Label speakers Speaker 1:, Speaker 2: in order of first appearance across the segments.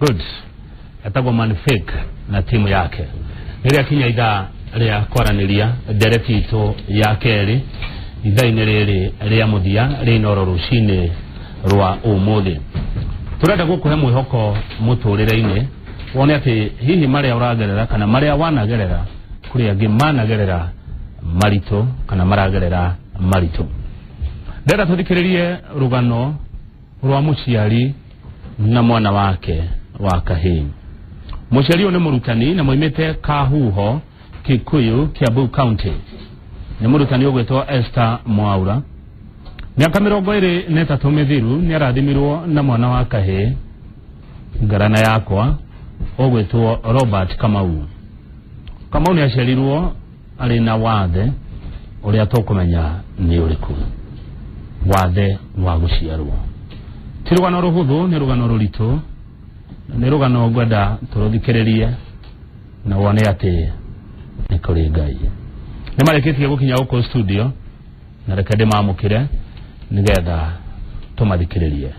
Speaker 1: Good. Atagwa Manfake na timu yake. Niria kinya idha ria kwaraniria dereti ito ya keri idha inerere ria muthia rinoro rucini rwa umuthi. Turenda gukuhe mwihoko muturire-ini wone ati hihi maria uragerera kana maria wanagerera kuri angi managerera marito kana maragerera marito. Ndenda tuthikiririe rugano rwa muciari na mwana wake wa kahii. Muciari uyu ni murutani na moimite Kahuho, Kikuyu, Kiambu County. Ni murutani ugwitwo Esther Mwaura. Miaka 23 mithiru ni arathimirwo na mwana wa kahii ngarana yakwa ugwitwo Robert Kamau. Kamau ni aciarirwo ari na wathe uria tukumenya ni uriku. Wathe wa guciarwo. Ti rugano ruhuthu, ni rugano ruritu, ni rugano ngwenda turuthikiririe na wone ati ni kuri Ngai. Ni mareketie gukinya uko studio na reke ndimamukire nigetha tumathikiririe.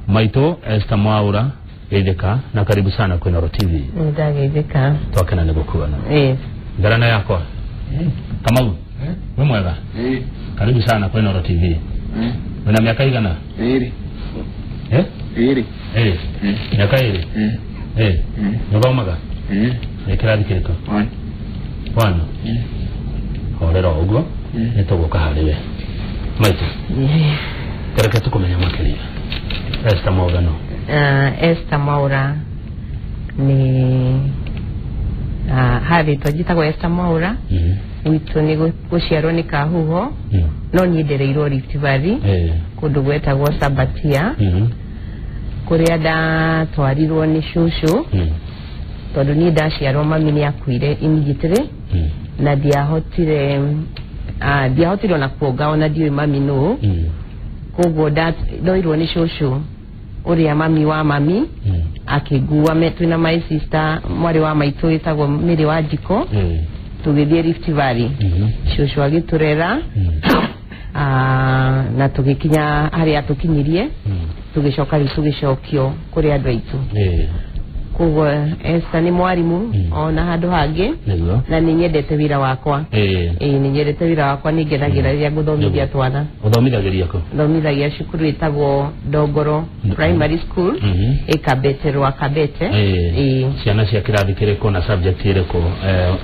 Speaker 1: Maito Esther Mwaura, geithika na karibu sana kwa Noro TV.
Speaker 2: Ndageithika.
Speaker 1: Twakena ni gukuona. Ngarana yako. Kamau. We mwega? Karibu sana kwa Noro TV. Una miaka igana?
Speaker 3: 2.
Speaker 1: Eh?
Speaker 3: 2.
Speaker 1: Miaka 2? Nyogomaga? Kirathi kiriko? 1. Horera uguo nituguka hariwe. Maito. Tereke tukumenya makiria. Esther Mwaura no.
Speaker 2: Esther Mwaura ni hari twajitagwo Esther Mwaura. Witu ni guciarwo ni Kahuho. No niendereirwo Rift Valley. Kundu gwetagwo Sabatia. Kuria ndatwarirwo ni cucu. Tondu ni ndaciarwo mami ni akuire immediately. Na ndiahotire na kuonga ona ndiwe mami no. Koguo ndoirwo ni cucu uria mami wa mami akigua twina my sister mwari wa maitu itagwo Miri wa Njiko. Tugithie Rift Valley. Cucu agiturera na tugikinya haria tukinyirie tugicoka tugicokio kuri andu aitu. Koguo Esther ni mwarimu ona handu hangi na ni nyendete wira wakwa. Ni nyendete wira wakwa ni ngenagira ria guthomithia twana.
Speaker 1: Uthomithagiria ko?
Speaker 2: Thomithagĩa cukuru itagwo Ndongoro Primary School Kabete rwa Kabete.
Speaker 1: Ciana cia kirathi kiriko na subject iriko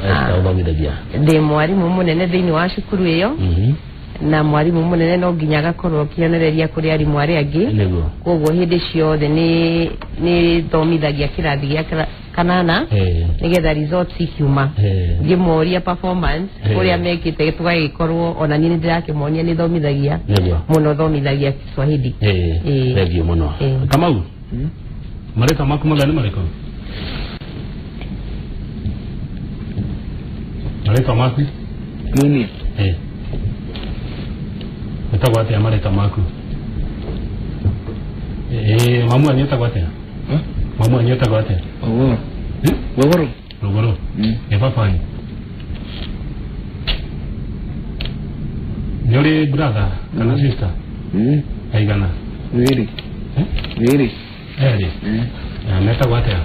Speaker 1: Esther uthomithagia? Ndi
Speaker 2: mwarimu munene thiini wa cukuru iyo. Na mwarimu munene no nginya gakorwo kionereria kuri arimu aria angi. Koguo hindi ciothe ni thomithagia kirathi gia kanana nigetha results ikiuma ngimuria performance kuria mekite tugagikorwo ona ni ndirakimuonia ni thomithagia muno thomithagia Kiswahili.
Speaker 1: Thegio muno. Kamau mareka maku magani mareka maku
Speaker 3: nini
Speaker 1: Etagwo atia mareka maku? Mamu anyu etagwo atia? Mamu anyu etagwo atia?
Speaker 3: Ruguru.
Speaker 1: Ruguru? Papa anyu? Ni brother kana sister? Aigana?
Speaker 3: 2. 2.
Speaker 1: Metagwo atia?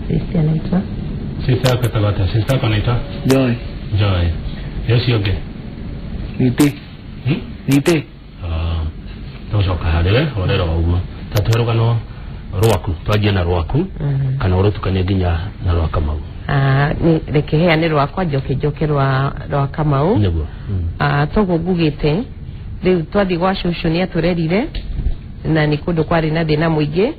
Speaker 2: Sister anaitwa?
Speaker 1: Sister yako etagwo atia? Sister yako anaitwa?
Speaker 3: Joy.
Speaker 1: Yosi yoge?
Speaker 3: Nite.
Speaker 1: Tocoka hariwe horera uguo. Tatu rugano rwaku twajie na rwaku kana urutukanie nginya na rwa Kamau?
Speaker 2: Ni reke heane rwakwa njoke rwa Kamau.
Speaker 1: Niguo.
Speaker 2: Toguo ngugite riu twathi gwa cucu ni aturerire na ni kundu kwari na thina muingi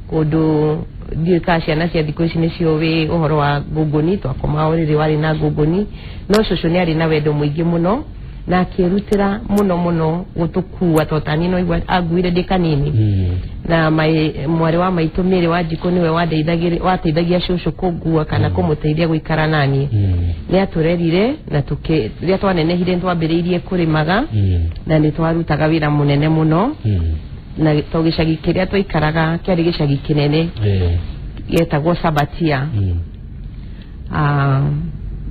Speaker 2: kundu ndiuka ciana cia thiku ici ni ciowe uhoro wa ngunguni twakoma uriri wari na ngunguni no cucu ni ari na wendo muingi muno na akirutira muno gutukua totani no igwa aguire ndi kanini na mwari wa maitu Miri wa Njiko niwe wateithagia cucu kugua kana kumuteithia guikara nani. Ni aturerire na ria twanenehire twambiriirie kurimaga na ni twarutaga wira munene muno na togicagi kiria twaikaraga kiari gicagi kinene yetagwo Sabatia.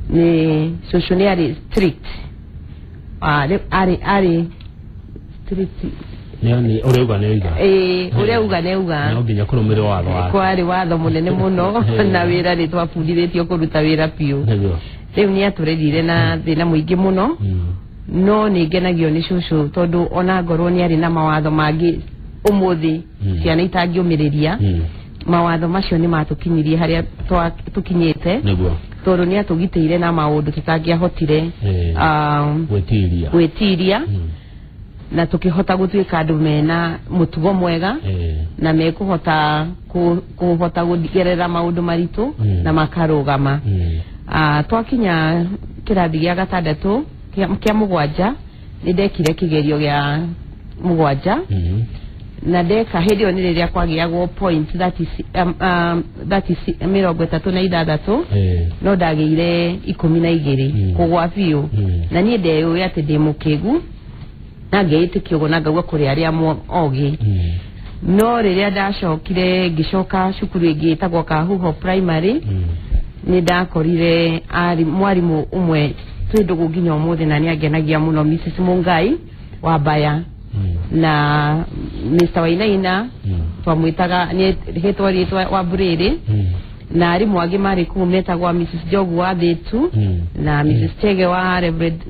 Speaker 2: Ni cucu ni ari strict ari strict
Speaker 1: ni ureuga neuga
Speaker 2: ureuga neuga
Speaker 1: no nginya kurumira watho
Speaker 2: kwari watho munene muno na wira ri twabundithitio kuruta wira piu riu ni aturerire na thina muingi muno no ni ngenagio ni cucu tondu ona ngorwo ni ari na mawatho mangi umuthi ciana itangiumiriria mawatho macio ni matukinyirie haria tukinyite tondu ni atugiteire na maundu tutangiahotire gwetiria na tukihota gutwika andu mena mutugo mwega na mekuhota kuhota gugerera maundu maritu na makarugama twakinya kirathi gia gatandatu kia mugwanja ni ndekire kigerio gia mugwanja na ndeka hedio ni riria kwagiagwo point that is 36 no ndageire 12 kugwa biu na ni ndeyo ati ndi mukegu na ngeitikio na ngagwa kuri aria ogi no riria ndacokire ngicoka cukuru ingi itagwo Kahuho primary ni ndakorire ari mwarimu umwe twindugu nginya umuthi na ni agenagia muno Mrs Mungai wa Baya na Mr Wainaina twamwitaga ni hetwa ritwa wa Buriri na ari mwagi mari kumetagwa Mrs Jogu wa Betu na Mrs Chege wa Reverend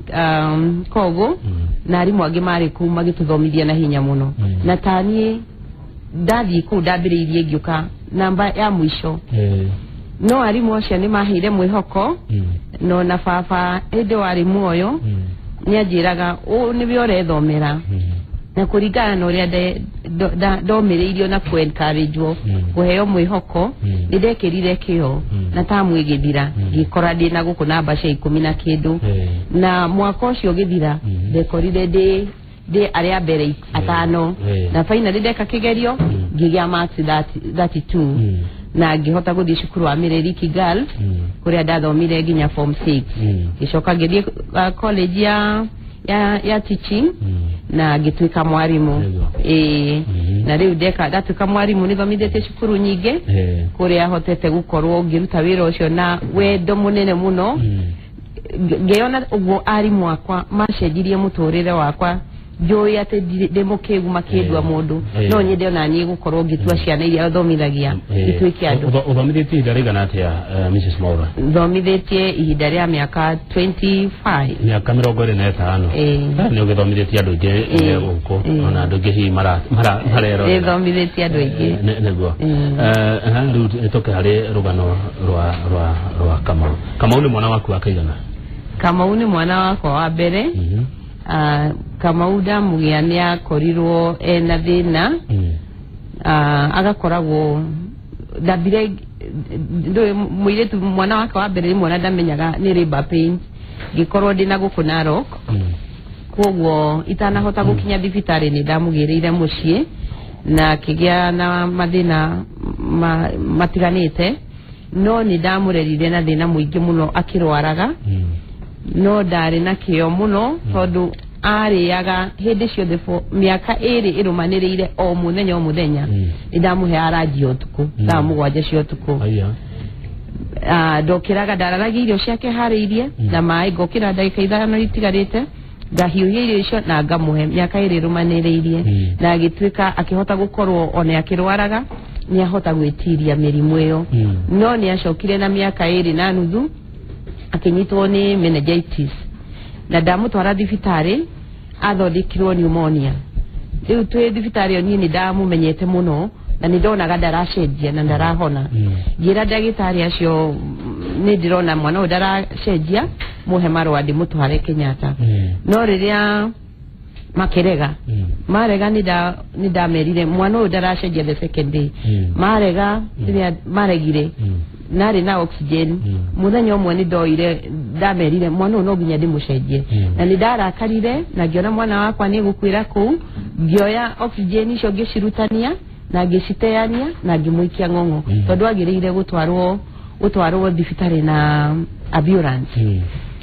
Speaker 2: Kogo na ari mwagi mari kumagituthomithia na hinya muno na tani ndathi ku ndambiriirie ngiuka namba ya mwisho no ari mwacia ni mahire mwihoko no na baba ende wari muoyo ni ajiraga ni biore thomera na kuringana na uria ndomiriirio na ku encouragewo kuheo mwihoko ni ndekirire kio na tamwigithira ngikora ndi na guku namba cia 10 na kindu na mwaka ucio githira ndekorire ndi aria mbere atano na finally ndeka kigerio ngigia marks 32 na ngihota guthii cukuru wa Mireri Kigal kuria ndathomire nginya form 6 gicoka ngithii college ya teaching na gitwika mwarimu na riu ndatuika mwarimu ni thomithete cukuru nyingi kuria hotete gukorwo ngiruta wira ucio na wendo munene muno ngiona uguo arimu wakwa macenjirie muturire wakwa njui ati ndimukegu makindua mundu no nyende ona nyi gukorwo ngitua ciana iria thomithagia gitwike andu
Speaker 1: uthomithitie ihinda rigana atia Mrs Maura
Speaker 2: thomithitie ihinda ria miaka 25
Speaker 1: miaka 25 ni ugithomithitie andu ingi guku ona andu ingi hi marero
Speaker 2: thomithitie andu ingi
Speaker 1: neguo riu itoke hari rugano rwa Kamau ni mwana waku akaigana
Speaker 2: Kamau ni mwana wakwa wa mbere Kamau ndamugia ni akorirwo ena thina agakoragwo ndambire muiretu mwana wake wa mbere mwana ndamenyaga ni labor pains gikorwo ndina guku Narok kwoguo itanahota gukinya thibitari ni ndamugirire mucii na kigia na mathina matiganite no ni ndamurerire na thina muingi muno akirwaraga no ndari na kio muno tondu ariaga hindi ciothe miaka 2 irumaniriire o muthenya ndamuhe araji utuku thaa 7 cia utuku ndokiraga ndararagia irio ciake hariirie na mai ngokira ndagika 5 itigarite ngahiuhia irio icio na ngamuhe miaka 2 irumaniriire na agitwika akihota gukorwo ona akirwaraga ni ahota gwitiria mirimu iyo no ni acokire na miaka 2 na nuthu akinyitwo ni meningitis na ndamutwara thibitari athondekirwo pneumonia riu twi thibitari oni ni ndamumenyete muno na ni ndonaga ndaracenjia na ndarahona ngira ndagitari acio ni ndirona mwana ndaracenjia muhe marwa ndimutware Kenyatta no riria makirega marega ni ndamerire mwana ndaracenjia the second day marega riria maregire nari na oxygen muthenya umwe ni ndoire ndamerire mwana no nginya ndimucenjie na ni ndarakarire na ngiona mwana wakwa ni gukwira ku ngioya oxygen icio ngicirutania na ngiciteania na ngimuikia ng'ong'o tondu agiriire gutwarwo thibitari na ambulance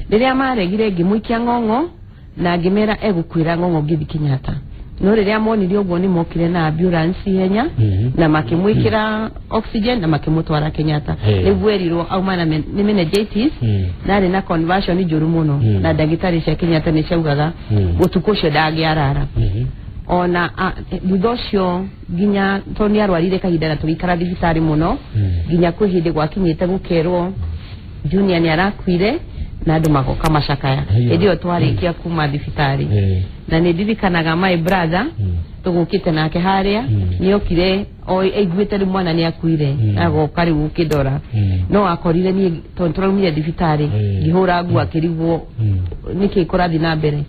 Speaker 2: riria maregire ngimuikia ng'ong'o na ngimera egukwira ng'ong'o ngithi Kenyatta no riria monire uguo ni mokire na ambulance ihenya na makimwikira oxygen na makimutwara Kenyatta niguerirwo aumana ni meningitis na ri na conversion njuru muno na ndagitari cia Kenyatta ni ciaugaga utuku cio ndangiarara ona thutha ucio ginya toni arwarire kahinda na tugikara thibitari muno ginya kwi hindi gwakinyite gukerwo Junior ni arakuire na andu magoka macakaya ndio twarikia kuma thibitari na ni ndirikanaga my brother tugukite nake haria ni okire aiguite mwana ni akuire agoka riu ukidora no akorire ni tontoromire thibitari ngihura ngua kirigwo niki ikorathi na mbere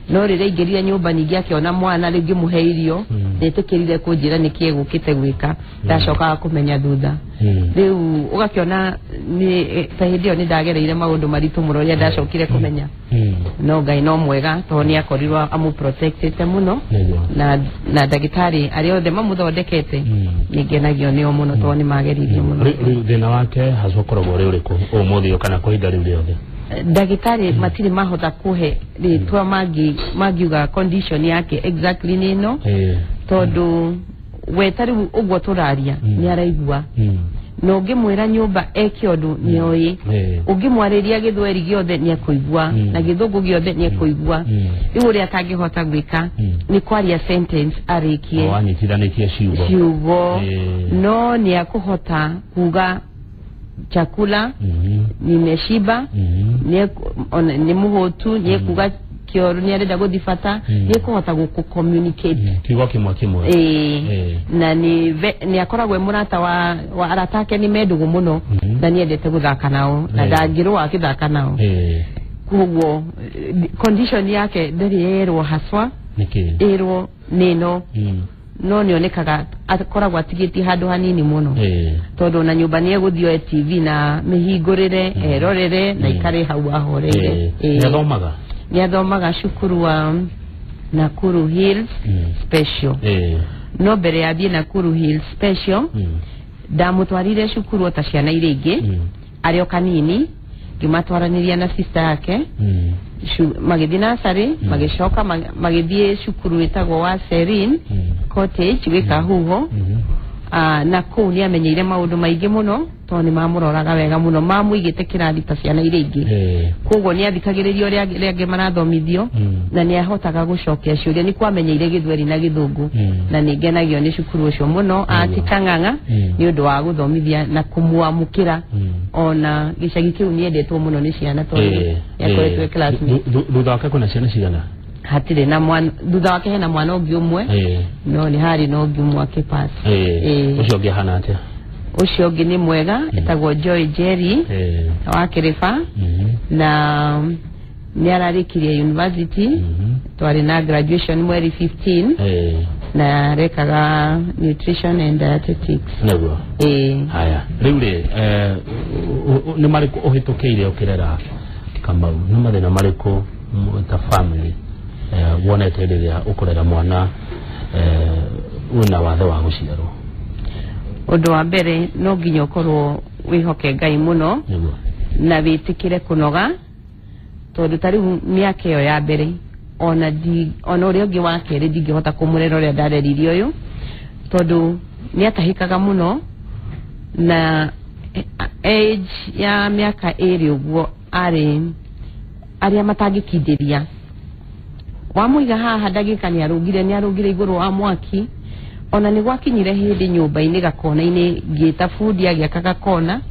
Speaker 2: no rire ingerire nyumba nyingi akiona mwana ringi muheirio netekirire kunjira niki egukite gwika ndacoka kumenya thutha riu ugakiona ni tahindio ni ndagereire maundu maritu muroria ndacokire kumenya no Ngai no mwega to ni akorirwa amu protected muno na dagitari ari othe mamuthondekete nigenagio ni muno to ni mageririe muno
Speaker 1: riu thina wake hacokoragwo ri uriku umuthi kana kuhinda riu riothe
Speaker 2: dagitari matiri mahota kuhe ritwa magiuga condition yake exactly nino tondu wetari ugwo turaria ni araigua no ngimwira nyumba ekiondu ni oyi ungimwariria githweri giothe ni akuigua na githungu giothe ni akuigua riu ri atangihota gwika ni kwaria sentence arikie
Speaker 1: anyitithanitie
Speaker 2: ciugo no ni akuhota kuga chakula nimeshiba ni muhotu ni kuga kioru ni arenda guthifata ni kuhota guku communicate
Speaker 1: kigo kimwe
Speaker 2: na ni akoragwe murata wa aratake ni medugu muno na ni endete guthaka nao na ndangirwo akithaka nao kugo condition yake ndari erwo haswa erwo nino no nionekaga akoragwa atigiti handu hanini muno tondu na nyumba ni eguthio TV na mihingurire erorere na ikare hau ahoreire ni athomaga cukuru wa Nakuru Hills Special no mbere ya thie Nakuru Hills Special ndamutwarire cukuru ota ciana iria ingi ario kanini ngimatwaraniria na sister yake magithii nasari magicoka magithii cukuru witagwo wa Serene Cottage wika huho na kuu ni amenyeire maundu maingi muno to ni mamuroraga wega muno mamuigite kirathi ta ciana iria ingi koguo ni athikagiririo ria angi marathomithio na ni ahotaga gucokia ciuria ni kwamenyeire githweri na githungu na ni ngenagio ni cukuru ucio muno atikanganga ni undu wa guthomithia na kumuamukira ona gicagi kiu ni endetwo muno ni ciana to yakoretwe class
Speaker 1: thutha wake kuna ciana cigana
Speaker 2: hatire na mwana thutha wake hena mwana ungi umwe no ni hari no ungi umwe akipass
Speaker 1: ucio ungi hana atia
Speaker 2: ucio ungi ni mwega etagwo Joy Jerry wa Kirifa na ni ararikirie university twari na graduation mweri 15 na rekaga nutrition and dietetics
Speaker 1: niguo haya riu ri ni mariku uhitukiire ukirera Kamau ni mathina mariku ta family wonete riria ukurera mwana una wathe wa guciarwo
Speaker 2: undu wa mbere no nginya ukorwo wihoke Ngai muno na witikire kunoga tondu tari miaka iyo ya mbere ona uri ungi wa keri ndingihota kumurera uria ndareririe uyu tondu ni atahikaga muno na age ya miaka iri uguo aria matangikindiria wamuiga haha ndagika ni arugire iguru wa mwaki ona ni gwakinyire hindi nyumba-ini gakona-ini ngita food agiakaga kona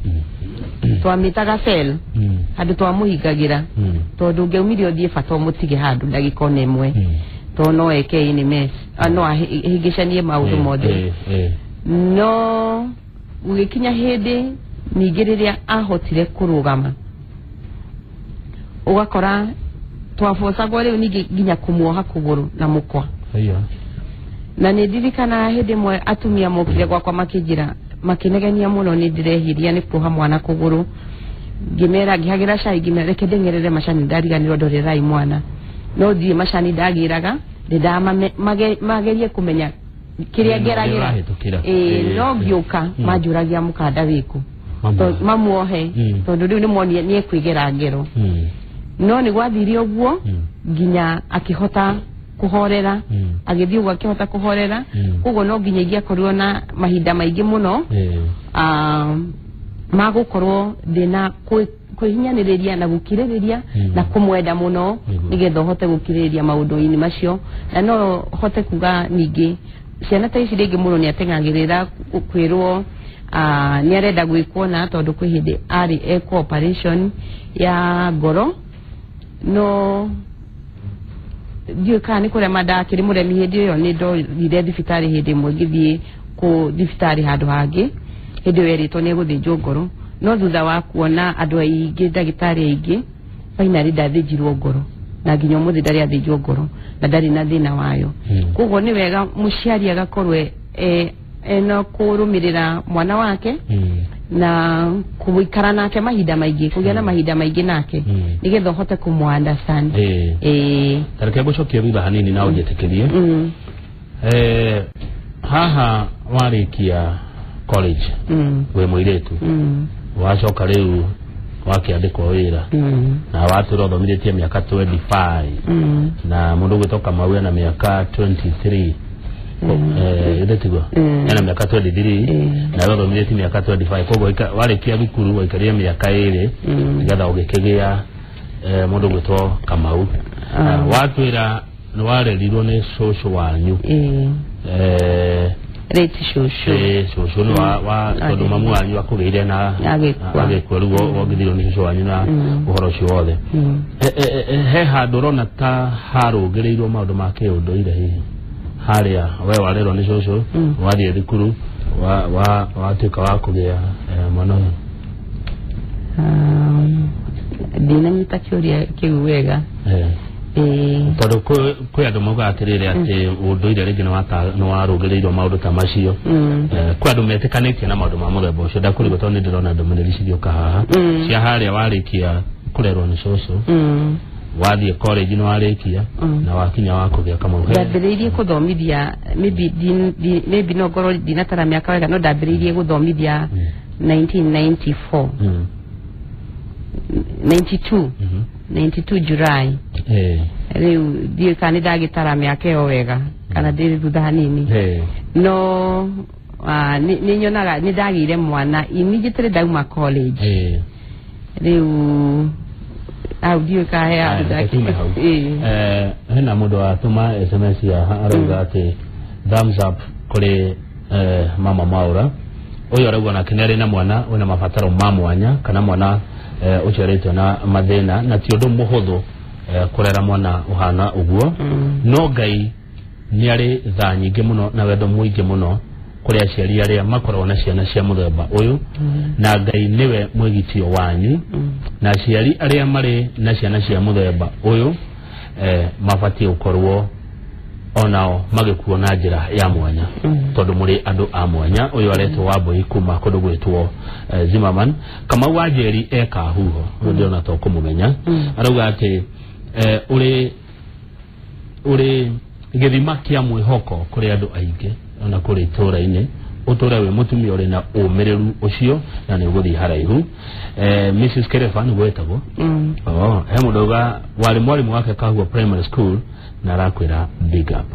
Speaker 2: twamitaga cell handu twamuhingagira tondu ngeumirie uthie bata mutige handu ndagika ona imwe to no eke ini mess no ahingicanie maundu mothe no ugikinya hindi ningiriria ahotire kurugama ugakora twabocagwo riu ningi nginya kumuoha kuguru na mukwa na ni ndirikana hindi mwe atumia mokire gwakwa makijira makinegenia muno ni ndirehiria ni kuoha mwana kuguru ngimera ngihagira cai ngimera reke ndengerere macani ndariganirwo ndorerai mwana no thie macani ndagiraga ndama magerie kumenya kiria ngeragira no ngiuka manjuragia mukanda wiku mamuohe tondu riu ni monie ni ekwigera ngero no ni gwathirie uguo nginya akihota kuhorera agithii uguo akihota kuhorera uguo no nginya igiakorirwo na mahinda maingi muno magukorwo ndina kuhinyanireria na gukirireria na kumwenda muno nigetho hote gukirireria maundu-ini macio na no hote kuga ningi ciana ta ici ringi muno ni atengagirira kwirwo ni arenda gwikuona tondu kwi hindi ari operation ya ngoro no dio kani kure madakiri muremi hindi yo ni ndo ire thibitari hindi mwe ngithie ku thibitari handu hangi hindi weritwo ni guthinjwo ngoro no thutha wa kuona andu aingi ndagitari aingi finally ndathinjirwo ngoro na nginya umuthi ndari athinjwo ngoro na ndari na thina wayo koguo ni wega muciari agakorwe eno kurumirira mwana wake na kuikara nake mahinda maingi kugia na mahinda maingi nake nigetho hote kumu understand
Speaker 1: tareke gucokia thutha hanini na unjetekerie haha warikia college we muiretu wacoka riu wakiandikwo wira na watu rothomithĩtie miaka 25 na mundu gwitoka mawe na miaka 23 idetigo yana miaka 23 na rothomithĩtie miaka 25 koguo warikia thukuru waikaria miaka 2 nigetha ugikigia mundu gwitwo Kamau watwira ni warerirwo ni social wanyu
Speaker 2: reti shosho
Speaker 1: no wa tondu mamu wanyu akugeire na agekwa rugo wogithiro ni shosho wanyu na uhoro cio wothe he handu rona ta harugirirwo maundu ma kiunduire hihi haria we warerwo ni shosho wathie thukuru watuika wa kugia mwana
Speaker 2: dina nyita kiuria kiu wega
Speaker 1: tondu kwi andu mauga atirire ati unduire ringi ni warugirirwo maundu ta macio kwi andu metikanitie na maundu ma muthemba ucio ndakurigo tondu ni ndirona ndumiriri cithioka haha cia haria warikia kurerwo ni cucu wathie college ni warikia na wakinya wa kugia Kamau
Speaker 2: ndambiriirie kuthomithia maybe no ngorwo ndinatara miaka wega no ndambiriirie guthomithia 1994 92 July riu die kani ndagitara miaka yo wega kana ndiri thutha hanini no ni nyonaga ni ndagire mwana immediately ndauma college riu au die ka hea
Speaker 1: hena mundu atuma SMS ya arauga ati thumbs up kuri mama Maura uyu arauga na kinere na mwana wina mabataro ma mwanya kana mwana uchoretwo na mathina na ti undu muhuthu kurera mwana uhana uguo no Ngai ni ari tha nyingi muno na wendo muingi muno kuri aciari aria makorwo na ciana cia muthemba uyu na Ngai niwe mwigitio wanyu na aciari aria mari na ciana cia muthemba uyu mabati ukorwo onao magikuo na njira ya mwanya tondu muri andu a mwanya uyu aretwo Wambui kuma kundu gwitwo Zimmerman Kamau Wanjeri eka huho ndio na to kumumenya arauga ati uri githima kia mwihoko kuri andu aingi ona kuri tura-ini utura we mutumia uri na umireru ucio na ni guthi haraihu Mrs. Kerefa ni gwetagwo he munduga wali mwalimu wake Kahua Primary School na arakwira big up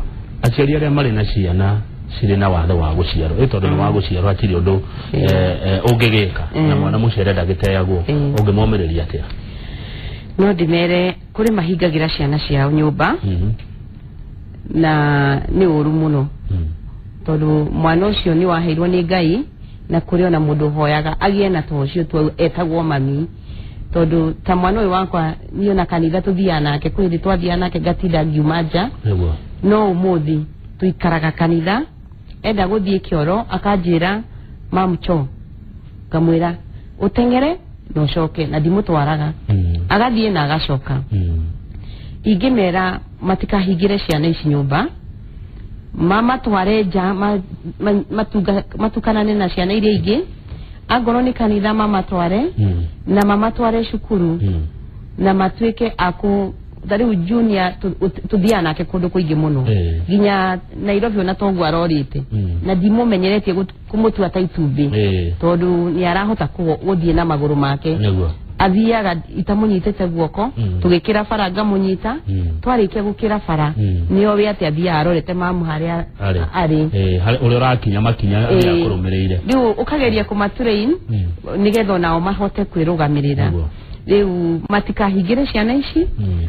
Speaker 1: aciari aria mari na ciana ciri na watho wa guciarwo tondu ni wa guciarwo atiri undu ungigika na mwana mucere ndagiteagwo ungimomereria atia
Speaker 2: no ndimere kuri mahingagira ciana ciao nyumba na ni uru muno tondu mwana ucio ni waheirwo ni Ngai na kuri ona mundu hoyaga agie na to ucio tu etagwo mami tondu ta mwana uyu wakwa ni na kanitha tuthia nake kwiri twathia nake gatinda ngiumaja no umuthi tuikaraga kanitha enda guthie kioro akanjira mamcho kamwira utengere no coke na ndimutwaraga agathie na agacoka ingimera matikahingire ciana ici nyumba mama twareja matukanane na ciana iria ingi agoro ni kanitha mama tware na mama tware cukuru na matwike aku thari junior tuthia nake kundu kuingi muno ginya Nairobi ona togwa rorite na ndimumenyeretie kumutua taitumbi tondu ni arahota guthie na maguru make athiaga itamunyitete guoko tugikira bara ngamunyita twarikia gukira bara nio we ati athia arorete mamu haria ari
Speaker 1: uri urakinya makinya ya kurumireire
Speaker 2: riu ukageria kuma train nigetho nao mahote kwirugamirira riu matikahingire ciana ici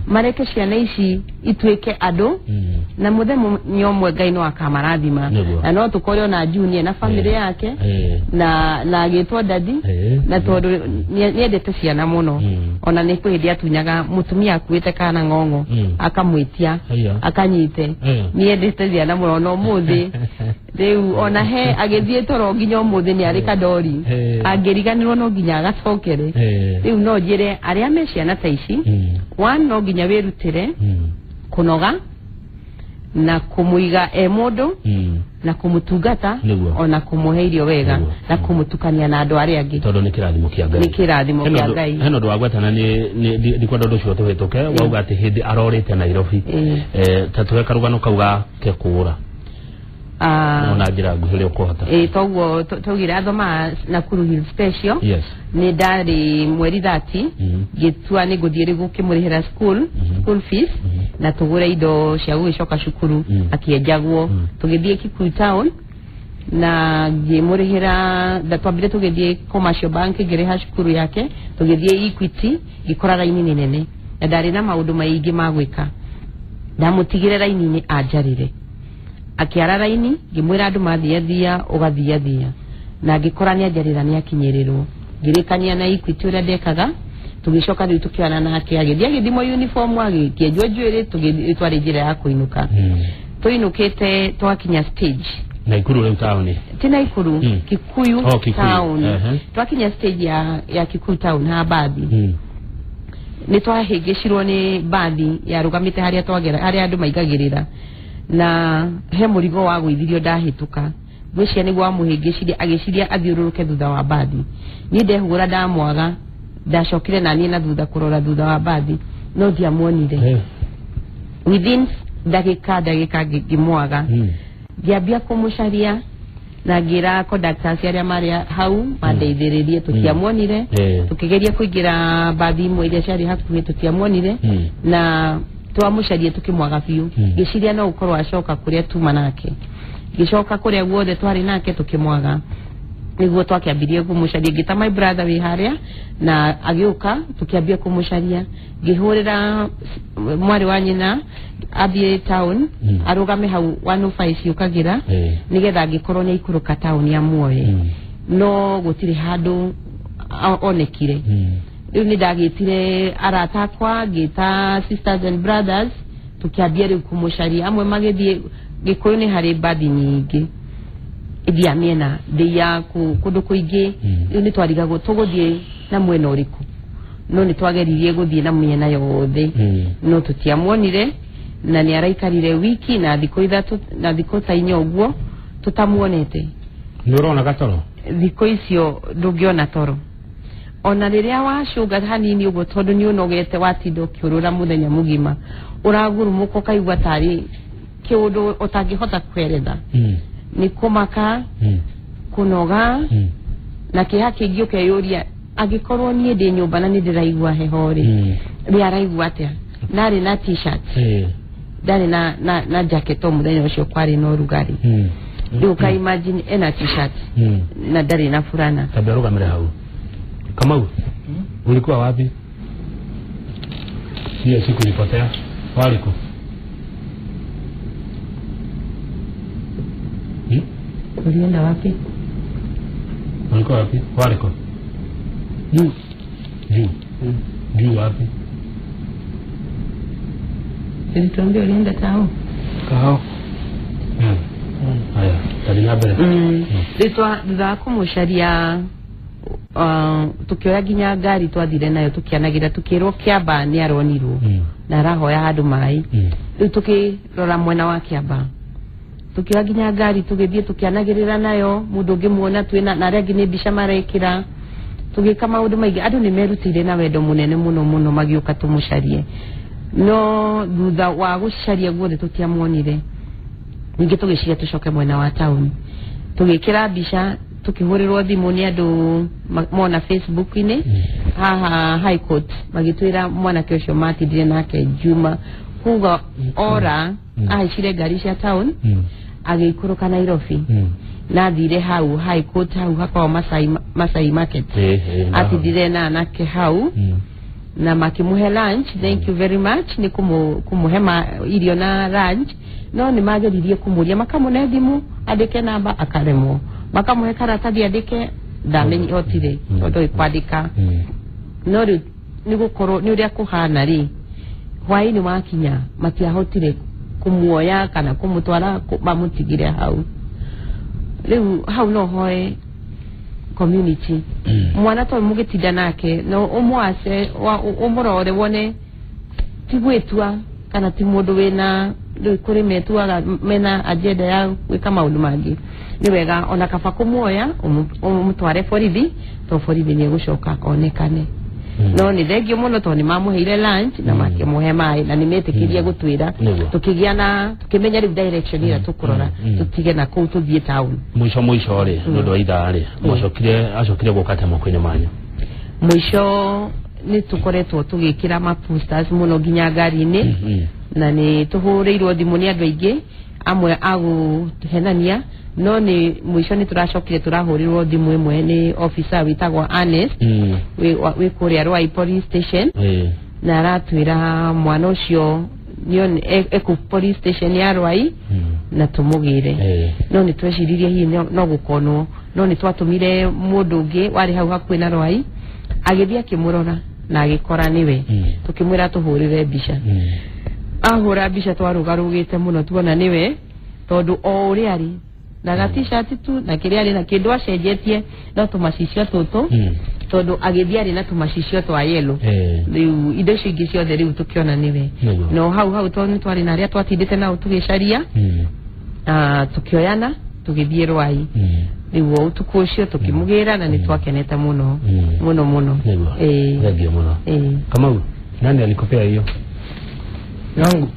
Speaker 2: mareke ciana ici ituike ando na muthemu nyomwe Ngai no akamarathima na no tukore na junior na family yake na agitwa dadi na tondu niendete ciana muno ona ni kwindi atunyaga mutumia akuite kana ngongo akamwitia akanyite niendete ciana muno no muthi riu ona he agithie toro nginya muthi ni ari kadori agiriganirwo no nginya agacokere riu no njire aria me ciana ta ici no nginya wirutire kunoga na kumuiga mundu na kumutungata ona kumuhe irio wega na kumutukania na andu aria angi
Speaker 1: tondu ni kirathimo kia Ngai heno ndo wagwetana ni ndikwenda ndu cio tuhituke wauga ati hindi arorite Nairobi tatuwe karugano kauga ke kuura ona njira nguhire ukohota
Speaker 2: toguo tugira athoma Nakuru Hill Special ni ndari mweri 30 gitua ni guthire gukimurihira school fees na tugure indo cia gucoka cukuru akienjagwo tugithie Kikuyu town na ngimurihira twambire tugithie Commercial Bank ngiriha cukuru yake tugithie Equity gikora raini nene na ndari na maundu maingi magwika ndamutigire raini ni anjarire akiara raini ngimwira andu mathiathia ugathiathia na ngikora ni anjarira ni akinyirirwo ngirikania na Equity uria ndekaga tugicoka riu tukiana nake agithia githimo uniform agikienjwa njwiri tugitwari njira ya kuinuka tuinukite twakinya stage
Speaker 1: Naikuru leo town
Speaker 2: ti Naikuru Kikuyu town twakinya stage ya Kikuyu town ha bathi ni twahingicirwo ni bathi ya rugamite haria twagera haria andu maigagirira na he murigo wa gwithirio ndahituka gwicia ni gwa muhingiciria agiciria athiururuke thutha wa bathi ni ndehura ndamwaga ndacokire na ni na thutha kurora thutha wa bathi no ndiamuonire within dakika ngimwaga ngiambia kumucaria na ngira conductors aria mari hau mandeithiririe tutiamuonire tukigeria kuingira bathi imwe iria ciari hakuhi tutiamuonire na twamucarie tukimwaga biu giciria no ukorwo acoka kuria tuma nake gicoka kuria guothe twari nake tukimwaga niguo twakiambirie kumucaria ngita my brother wi haria na agiuka tukiambia kumucaria ngihurira mwari wa nyina athie town arugame hau 105 ciukagira nigetha ngikorwo ni ikuruka town ya muoye no gutiri handu onekire riu ni ndagitire arata kwa ngita sisters and brothers tukiambia riu kumucaria amwe magithie Gikuyu ni hari bathi nyingi ithia miena thia kundu kuingi riu ni twarigago tuguthie na mwena uriku no ni twageririe guthie na miena yothe no tutiamuonire na ni araikarire wiki na thiko ithatu na thiko ta inya uguo tutamuonete
Speaker 1: ni urona gatoro
Speaker 2: thiko icio ndungiona toro ona riria wacuga hanini uguo tondu ni unogete watindo kiurura muthenya mugima uragurumuko kaigwa tari kiundu utangihota kweretha ni kumaka kunoga na kiha kingi ukeyuria agikorwo nie ndi nyumba na ni ndiraigua heho ri ri araigua atia nari na t-shirt ndari na jacket muthenya ucio kwari no rugari riu ka imagine ena t-shirt na ndari na furana
Speaker 1: taberuga mire hau Kamau ulikuwa wapi hiyo siku ulipotea waliko
Speaker 2: ulienda wapi
Speaker 1: ulikuwa wapi waliko juu wapi
Speaker 2: nilituambia ulienda tao
Speaker 1: haya talinabere
Speaker 2: litwa thutha kumucaria tukioya nginya ngari twathire nayo tukianagira tukirwo Kiamba ni aronirwo na arahoya handu mai riu tukirora mwena wa Kiamba tukioya nginya ngari tugithie tukianagirira nayo mundu ngimuona twina na aria ngini mbica marekira tugika maundu maingi andu ni merutire na wendo munene muno magiuka tumucarie no thutha wa gucaria guothe tutiamuonire ningi tugiciria tucoke mwena wa town tugikira mbica tukihurirwo thimu ni andu mona Facebook ini haha High Court magitwira mwana kesho matithire nake Juma kuga ora ahicire ngari cia town agikuruka Nairobi na thire hau High Court hau hakwa Masai Market atithire na nake hau na makimuhe lunch, thank you very much, ni kumuhema irio na lunch, no ni mageririe kumuria makamune thimu andike namba akaremo, makamuhe karatathi andike ndamenye otire tondu ikwandika no ri ni gukoro ni uria kuhana ri hwaini makinya matiahotire kumuoya kana kumutwara bamutigire hau riu hau no hoe community mwana to mugitinda nake no umwase umurore wone tigwetua kana ti mundu wina ndo kuri metuaga mena agenda ya gwika maundu mangi ni wega ona kaba kumuoya umutware borithi to borithi ni gucoka onekane no ni thengio muno to ni mamuheire lunch na makimuhe mai na ni metikirie gutwira tukigiana tukimenya ri direction ira tukurora tutige na ku tuthie town
Speaker 1: mwisho ri ndo ida ri acokire gukate mokwene manyu
Speaker 2: mwisho ni tukoretwo tugikira ma posters muno ginya ngari-ini na ni tuhurirwo thimu ni andu aingi amwe agu henania no ni mwisho ni turacokire turahurirwo thimu imwe ni officer witagwa Ernest we kuria Rwai police station na aratwira mwana ucio nion eku police station ya Rwai na tumugire no ni tweciririe hi no gukonwo no ni twatumire mundu ungi wari hau hakuhi na Rwai agithia kimurora na agikora niwe tukimwira tuhurire mbica ahura mbica twarugarugite muno tuona niwe tondu o uri ari na ga t-shirt tu na kiri ari na kindu acenjetie no tumacicio tutu tondu agithia ari na tumacicio twa yellow riu indo cingi ciothe riu tukiona niwe no hau tondu twari na aria twatindite nao tugicaria tukioyana tugithie Rwai riu utuku ucio tukimugira na ni twakenete muno muno
Speaker 1: ndio muno kama nani alikupea hiyo
Speaker 3: yangu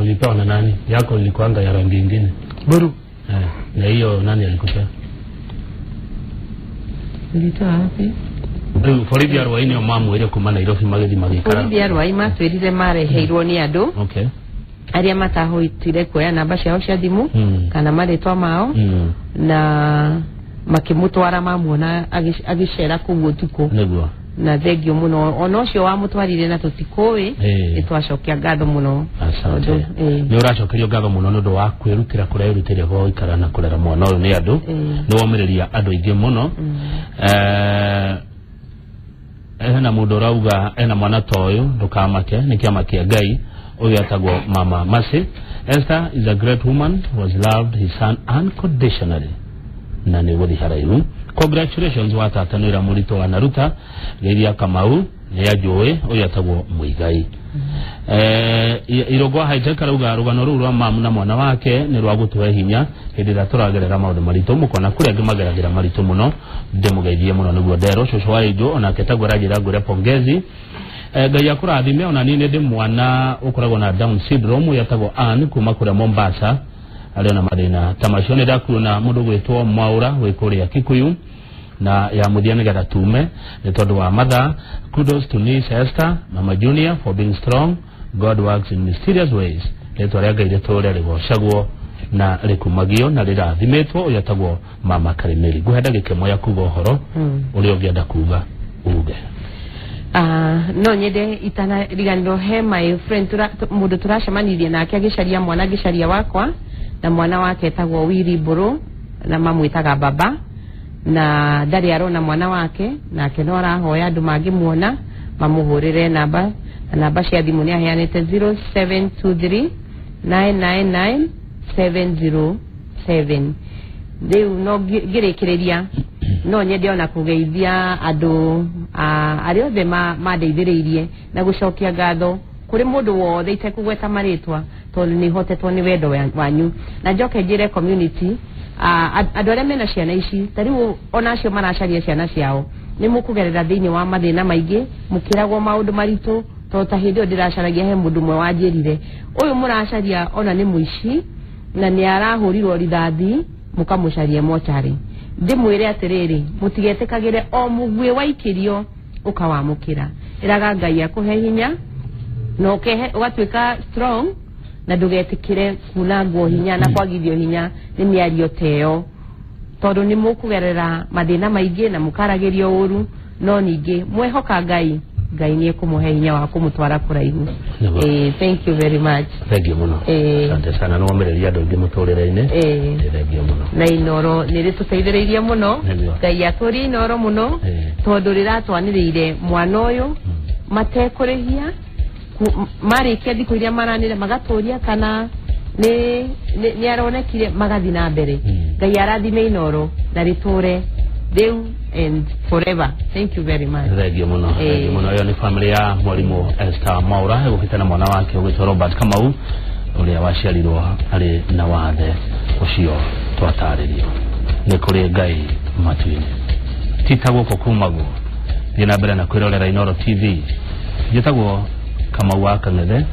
Speaker 1: ulipewa na nani yako ilikuanga ya rangi nyingine
Speaker 3: buru
Speaker 1: na hiyo nani alikupea
Speaker 2: nilitoa wapi
Speaker 1: Borithi ya Rwai ni mamu ile kuma Nairobi magithi magikara
Speaker 2: Borithi ya Rwai matwirire mareheirwo ni andu aria matahoitire kuoya namba ciao cia thimu kana maritwa mao na makimutwara mamuona agicera kuguo tuko
Speaker 1: niguo
Speaker 2: na thengio muno ona ucio wa mutwarire na tutikowe itwacokia ngatho muno
Speaker 1: ni uracokerio ngatho muno nundu wa kwirutira kuria irutire go ikara na kurera mwana uyu ni andu ni womiriria andu ingi muno na mundu rauga ena mwana toyo ndukamake ni kiama kia Ngai uyu atagwo Mama Mercy. Esther is a great woman who has loved his son unconditionally na ni wodi haraihu. Congratulations watatanira murito wa Naruta Geria Kamau ni ajoe uyu atagwo Muigai. Irogwa haiteka rugano rwa mamu na mwana wake ni rwa gutwe hinya hindira turagerera maundu marito mukona kuri agimageragera marito muno ndemugeithie muno niguo ndero shosho wa ijo ona ketagwo ragira ngure pongezi Ngai akurathime ona nini ndi mwana ukoragwo na Down syndrome yatagwo Ann kuma kure Mombasa ali na madina tamashone ndakuona mundu gwitwo Mwaura wikuria Kikuyu na ya muthiane gatatume ni tondu wa matha. Kudos to Niece Esther Mama Junior for being strong. God works in mysterious ways. Leto ria Ngai retore rigocagwo na rikumagio na rirathimetwo yatagwo Mama Karimeli. Guhenda gikemo ya kuga horo uri ungienda kuga uge
Speaker 2: no nyende itana rigando he my friend mundu turacemanirie nake agicaria mwana agicaria wakwa na mwana wake etagwo Willy Buru na mamwitaga baba na ndari arona mwana wake nake no arahoya andu mangimuona mamuhurire namba cia thimu ni aheanite 0723 999 707 riu no ngirikireria no nyende ona kugeithia andu ari othe mandeithiriirie na gucokia ngatho kuri mundu wothe itekugweta maritwa tondu ni hotetwo ni wendo wanyu na njoke njire community andu aria mena ciana ici tariu ona acio maracaria ciana ciao ni mukugerera thiini wa mathina maingi mukiragwo maundu maritu tota hindi o ndiracaragia he mundu mwe wanjirire uyu muracaria ona ni muici na ni arahurirwo rithathi mukamucaria mochari ndimwire atiriri mutigetekagire o mugwe waikirio ukawamukira iraga Ngai akuhe hinya no ugatwika strong na ndugetikire kunangwo hinya na kwagithio hinya ni miario teo tondu ni mukugerera mathina maingi na mukaragirio uru no ningi mwehoka Ngai Ngai nie kumuhe hinya wa kumutwara kuraihu. Thank you very much.
Speaker 1: Thank you muno. Asante sana no mwereria andu ingi muturire-ini. Thank you muno.
Speaker 2: Na Inoro nire tuteithiririe muno. Ngai aturi Inoro muno. Tondu riratwaniriire mwana uyu matekurihia marikia thiku iria maranire magaturia kana ni aronekire magathi na mbere. Ngai arathime Inoro na riture Deu and forever. Thank you very much.
Speaker 1: Thank you muno. Muno yo ni family ya mwalimu Esther Maura egukita na mwana wake ugitwa Robert Kamau uria waciarirwo ari na wathe ucio twataririo ni kuri Ngai matuini titagwo ko kumago thina mbere na kwirorera Inoro TV gitagwo Kamau wa Kang'ethe